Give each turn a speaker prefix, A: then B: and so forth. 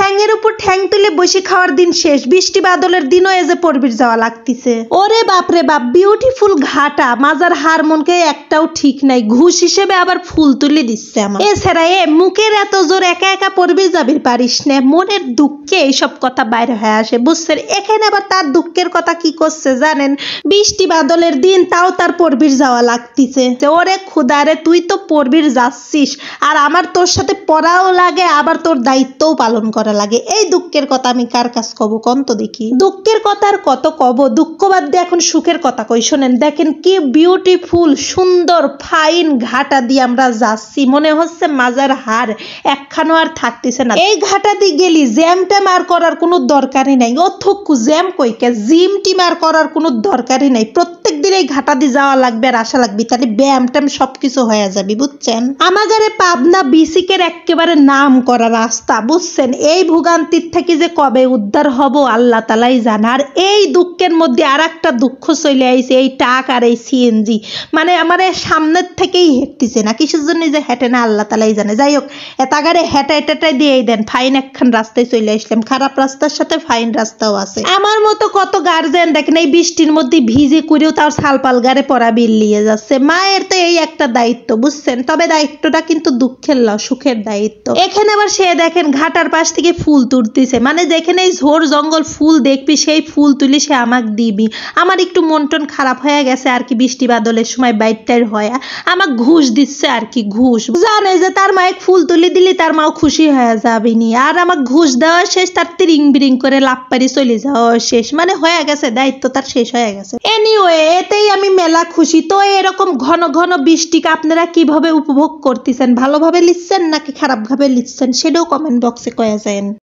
A: ঠ্যাংয়ের উপর ঠ্যাং তুলে বসে খাওয়ার দিন শেষ, বৃষ্টি বাদলের দিনও এজে পরবির যাওয়া লাগতিছে। ওরে বাপরে বাপ, বিউটিফুল ঘাটা, মাজার হার মনকে একটাও ঠিক নাই, ঘুষ হিসেবে আবার ফুল তুলে দিচ্ছে আমার। এছাড়া মুখের এত জোর একা একা পরবির যাবির পারিস না, মনের দুঃখে এইসব কথা বাইরে হয়ে আসে, বুঝছেন। এখানে আবার তার দুঃখের কথা কি করছে জানেন, বৃষ্টি বাদলের দিন তাও তার পরবির যাওয়া লাগতিছে। ওরে খুদারে, তুই তো পরবির যাচ্ছিস আর আমার তোর সাথে পড়াও লাগে, আবার তোর দায়িত্বও পালন করা লাগে। এই দুঃখের কথা আমি কার কাছ কব কন তো দেখি। দুঃখের কথা আর কত কব, দুঃখ বাদ দিয়ে এখন সুখের কথা কই শোনেন। দেখেন কি বিউটিফুল সুন্দর ফাইন ঘাটা দিয়ে আমরা যাচ্ছি, মনে হচ্ছে মাজার হার একখানো আর থাকতেছে না। এই ঘাটা দিয়ে গেলি জ্যাম ট্যাম আর করার কোনো দরকারই নাই। ও থুকু জ্যাম কইকে, জিম টিম আর করার কোনো দরকারই নাই। প্রত্যেক দিন এই ঘাটা দিয়ে যাওয়া লাগবে আর আসা লাগবে, তাহলে ব্যায়াম ট্যাম সবকিছু হয়ে যাবে, বুঝছেন। আমাদের পাবনা বিসিকের একেবারে নাম করা রাস্তা, বুঝছেন। এই ভোগান্তির থেকে যে কবে উদ্ধার হব আল্লাহ তালাই জানে। আর এই দুঃখের মধ্যে আর একটা দুঃখ চলে আইছে, এই টাক আর এই সিএনজি, মানে আমার সামনের থেকেই হেঁটতেছে না, কিসের জন্য যে হেঁটে না আল্লাহ তালাই জানে। যাই হোক, এতাগারে হেঁটাই দিয়েই দেন, ফাইন একখান রাস্তায় চলে আসলাম। খারাপ রাস্তার সাথে ফাইন রাস্তাও আছে। আমার মতো কত গার্জেন দেখেন এই বৃষ্টির মধ্যে ভিজে করেও তার সালপাল গাড়ে পড়া বিলিয়ে যাচ্ছে। মায়ের তো এই একটা দায়িত্ব, বুঝছেন। তবে দায়িত্বটা কিন্তু দুঃখের না, সুখের দায়িত্ব। এখানে আবার সে দেখেন ঘাটার পাশ থেকে ফুল তুলতেছে, মানে যেখানে এই ঝোড় জঙ্গল ফুল দেখবি সেই ফুল তুলি সে আমাকে দিবি। আমার একটু মন টন খারাপ হয়ে গেছে আর কি, বৃষ্টি বাদলের সময় বাইরটার হয় আমাকে ঘুষ দিচ্ছে আর কি, ঘুষ। জানে যে তার মায়ে ফুল তুলি দিলি তার মাও খুশি হয়ে যাবে নি, আর আমাকে ঘুষ দেওয়া শেষ, তার তিরিং বিরিং করে লাভ পারি চলে যাওয়া শেষ, মানে হয়ে গেছে দায়িত্ব তার শেষ হয়ে গেছে। এনিওয়ে, এতেই আমি মেলা খুশি। তো এরকম ঘন ঘন বৃষ্টিকে আপনারা কিভাবে উপভোগ করতেছেন, ভালোভাবে লিখছেন নাকি খারাপ ভাবে লিখছেন, সেটাও কমেন্ট বক্সে কয়ে যায়।